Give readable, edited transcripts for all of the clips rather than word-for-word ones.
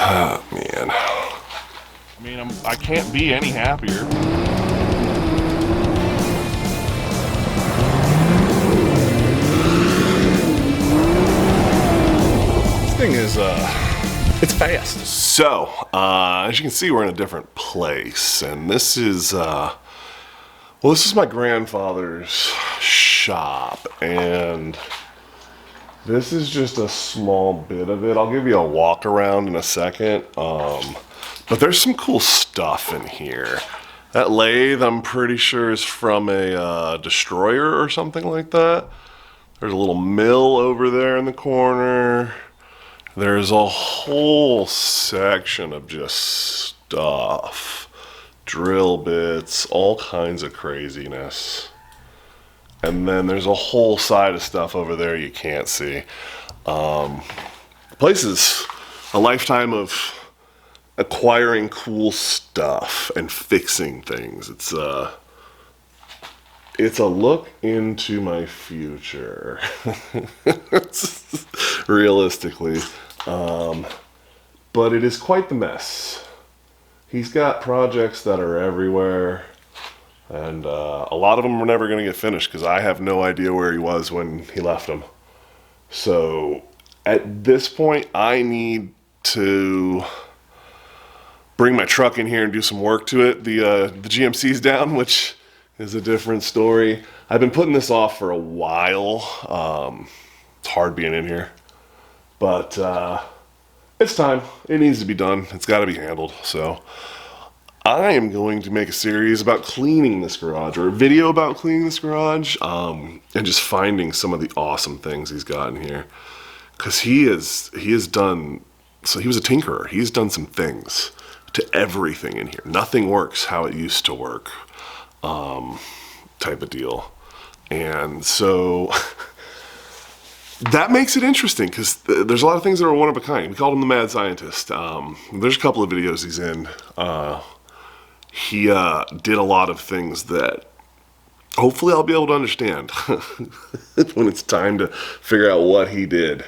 Oh, man. I mean, I can't be any happier. This thing is, it's fast. So, as you can see, we're in a different place, and this is, well, this is my grandfather's shop, and this is just a small bit of it. I'll give you a walk around in a second, but there's some cool stuff in here. That lathe, I'm pretty sure, is from a destroyer or something like that. There's a little mill over there in the corner. There's a whole section of just stuff. Drill bits, all kinds of craziness. And then there's a whole side of stuff over there you can't see. The place is a lifetime of acquiring cool stuff and fixing things. It's a look into my future, realistically. But it is quite the mess. He's got projects that are everywhere, and a lot of them are never going to get finished because I have no idea where he was when he left them. So at this point, I need to bring my truck in here and do some work to it. The GMC's down, which is a different story. I've been putting this off for a while. It's hard being in here, but it's time. It needs to be done. It's got to be handled. So I am going to make a series about cleaning this garage, or a video about cleaning this garage, and just finding some of the awesome things he's got in here. Because he has done, so he was a tinkerer. He's done some things to everything in here. Nothing works how it used to work, type of deal. And so that makes it interesting, because there's a lot of things that are one of a kind. We called him the mad scientist. There's a couple of videos he's in. He did a lot of things that hopefully I'll be able to understand when it's time to figure out what he did.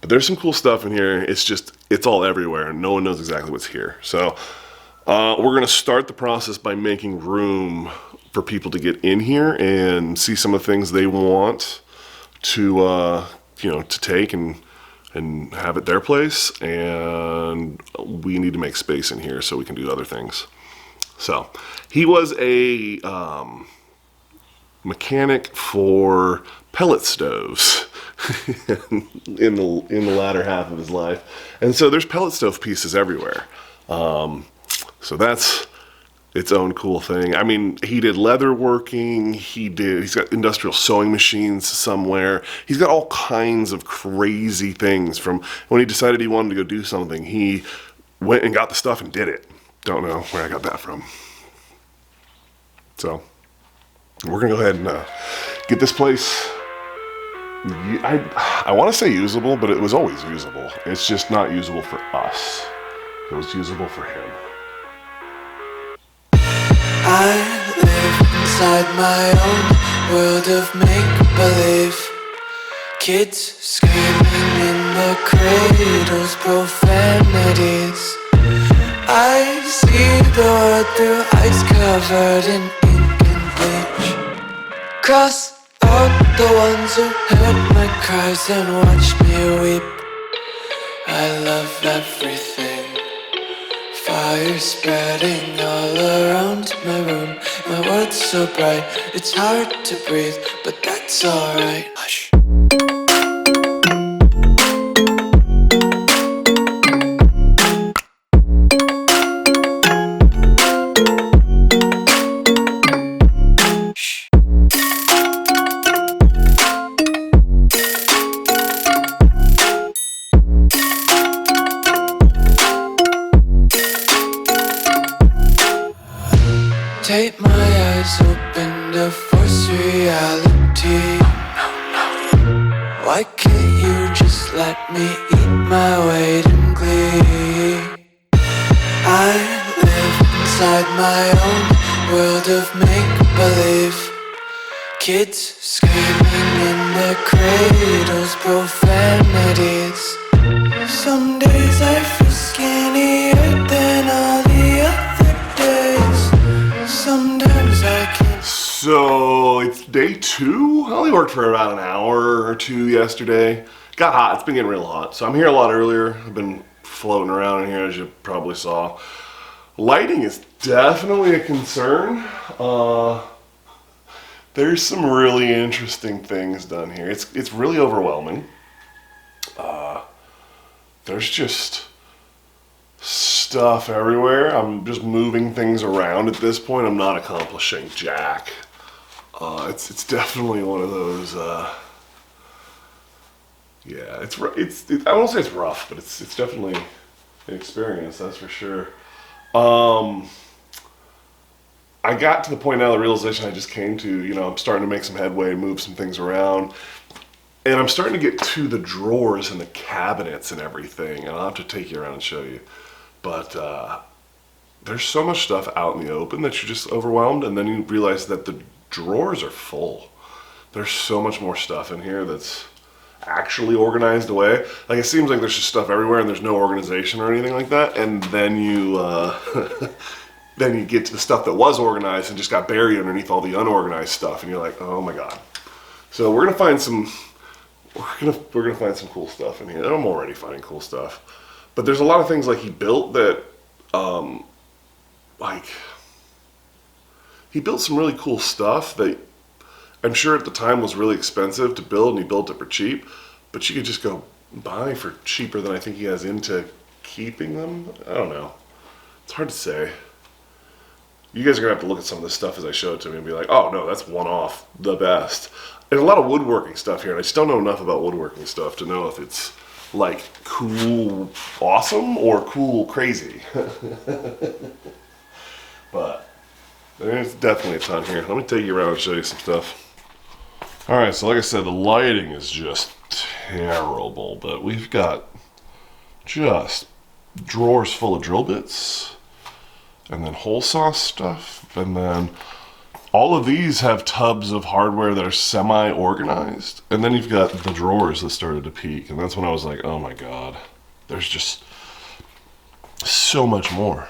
But there's some cool stuff in here. It's all everywhere, and no one knows exactly what's here. So we're going to start the process by making room for people to get in here and see some of the things they want to to take and have at their place. And we need to make space in here so we can do other things. So he was a mechanic for pellet stoves in the latter half of his life, and so there's pellet stove pieces everywhere. So that's its own cool thing. I mean, he did leather working. He's got industrial sewing machines somewhere. He's got all kinds of crazy things. From when he decided he wanted to go do something, he went and got the stuff and did it. Don't know where I got that from. So we're gonna go ahead and get this place, I want to say usable, but it was always usable. It's just not usable for us. It was usable for him. I live inside my own world of make-believe. Kids screaming in the cradles, profanities. I see the world through ice covered in ink and bleach. Cross out the ones who heard my cries and watched me weep. I love everything. Fire spreading all around my room. My world's so bright, it's hard to breathe, but that's alright. Hush. Take my eyes open to force reality. Why can't you just let me eat my weight in glee? I live inside my own world of make-believe. Kids screaming in their cradles, profanities. Some days I feel skinny, 2. I only worked for about an hour or 2 yesterday. Got hot. It's been getting real hot. So I'm here a lot earlier. I've been floating around in here, as you probably saw. Lighting is definitely a concern. There's some really interesting things done here. It's really overwhelming. There's just stuff everywhere. I'm just moving things around at this point. I'm not accomplishing jack. It's definitely one of those. Yeah, I won't say it's rough, but it's definitely an experience. That's for sure. I got to the point now, the realization I just came to, you know, I'm starting to make some headway, move some things around, and I'm starting to get to the drawers and the cabinets and everything, and I'll have to take you around and show you. But there's so much stuff out in the open that you're just overwhelmed, and then you realize that the drawers are full. There's so much more stuff in here that's actually organized away. Like, it seems like there's just stuff everywhere and there's no organization or anything like that, and then you then you get to the stuff that was organized and just got buried underneath all the unorganized stuff, and you're like, oh my god. So we're gonna find some cool stuff in here. I'm already finding cool stuff, but there's a lot of things like he built that he built some really cool stuff that I'm sure at the time was really expensive to build, and he built it for cheap, but you could just go buy for cheaper than I think he has into keeping them. I don't know. It's hard to say. You guys are gonna have to look at some of this stuff as I show it to me and be like, oh no, that's one off, the best. There's a lot of woodworking stuff here, and I still don't know enough about woodworking stuff to know if it's like cool, awesome, or cool, crazy. But there's definitely a ton here. Let me take you around and show you some stuff. All right, so like I said, the lighting is just terrible, but we've got just drawers full of drill bits, and then hole saw stuff, and then all of these have tubs of hardware that are semi-organized, and then you've got the drawers that started to peak, and that's when I was like, oh my god, there's just so much more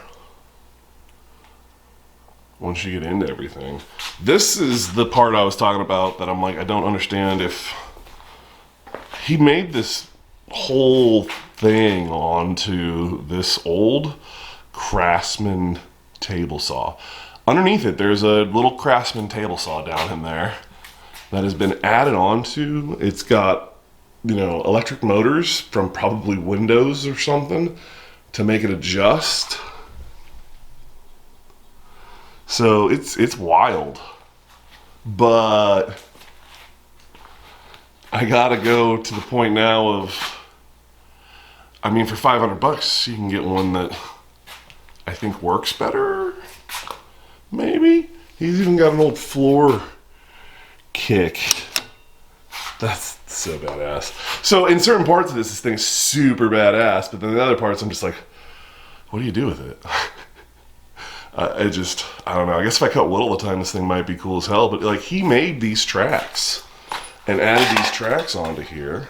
once you get into everything. This is the part I was talking about that I'm like, I don't understand if he made this whole thing onto this old Craftsman table saw. Underneath it, there's a little Craftsman table saw down in there that has been added onto. It's got, you know, electric motors from probably Windows or something to make it adjust. So it's wild, but I gotta go to the point now of, I mean, for $500 you can get one that I think works better, maybe. He's even got an old floor kick. That's so badass. So in certain parts of this thing's super badass, but then the other parts I'm just like, what do you do with it? I don't know. I guess if I cut wood all the time, this thing might be cool as hell. But like, he made these tracks and added these tracks onto here,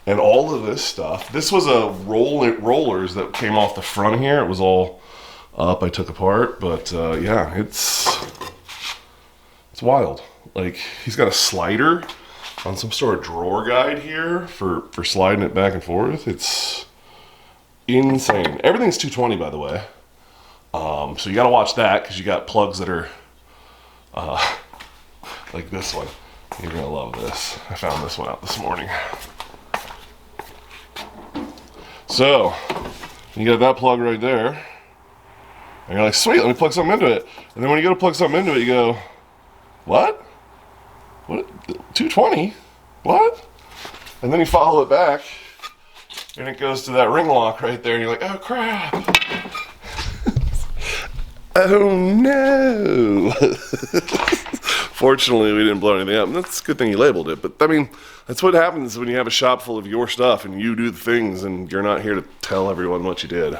and all of this stuff. This was a rollers that came off the front here. It was all up. I took apart, but yeah, it's wild. Like, he's got a slider on some sort of drawer guide here for sliding it back and forth. It's insane. Everything's 220, by the way. So you gotta watch that, because you got plugs that are like this one. You're gonna love this. I found this one out this morning. So you got that plug right there, and you're like, sweet, let me plug something into it. And then when you go to plug something into it, you go, what? 220? What? And then you follow it back, and it goes to that ring lock right there, and you're like, oh crap. Oh no. Fortunately, we didn't blow anything up. That's a good thing you labeled it. But I mean, that's what happens when you have a shop full of your stuff and you do the things and you're not here to tell everyone what you did.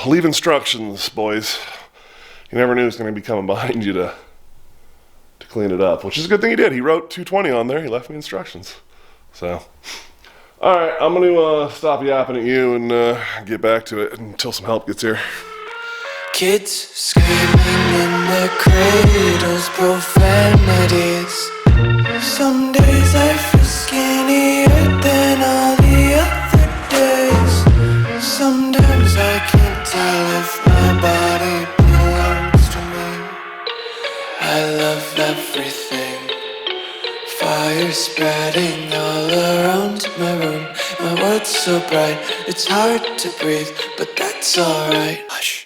Leave instructions, boys. You never knew he was going to be coming behind you to clean it up, which is a good thing he did. He wrote 220 on there. He left me instructions. So, all right, I'm going to stop yapping at you and get back to it until some help gets here. Kids screaming in their cradles, profanities. Some days I feel skinnier than all the other days. Sometimes I can't tell if my body belongs to me. I love everything. Fire spreading all around my room. My world's so bright, it's hard to breathe, but that's alright. Hush.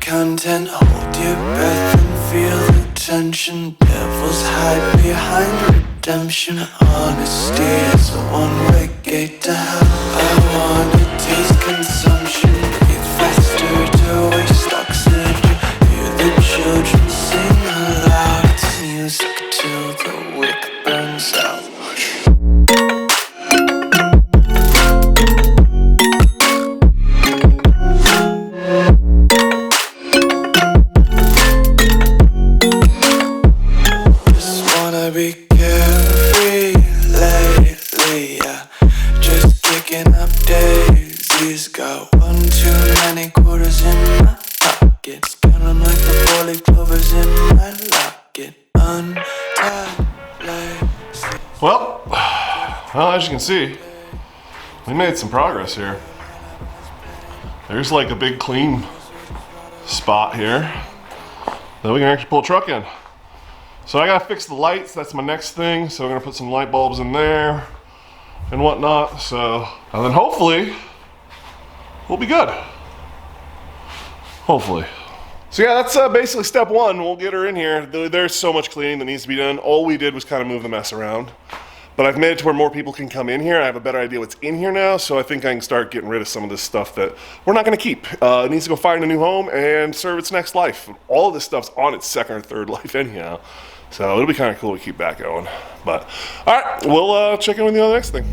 Content, hold your breath and feel the tension. Devils hide behind redemption. Honesty is a one-way gate to hell. I wanna taste consumption. Breathe faster to waste oxygen. Hear the children sing aloud. It's music till the wick burns out. Be carefree lately, yeah. Just kicking up daisies. Got one too many quarters in my pockets. Count 'em like the four-leaf clovers in my locket. Untied lace. Well, as you can see, we made some progress here. There's like a big clean spot here that we can actually pull a truck in. So I gotta fix the lights, that's my next thing. So we're gonna put some light bulbs in there and whatnot. So, and then hopefully, we'll be good. Hopefully. So yeah, that's basically step one. We'll get her in here. There's so much cleaning that needs to be done. All we did was kind of move the mess around. But I've made it to where more people can come in here. I have a better idea what's in here now, so I think I can start getting rid of some of this stuff that we're not gonna keep. It needs to go find a new home and serve its next life. All of this stuff's on its second or third life anyhow. So it'll be kind of cool to keep that going. But all right, we'll check in with you on the next thing.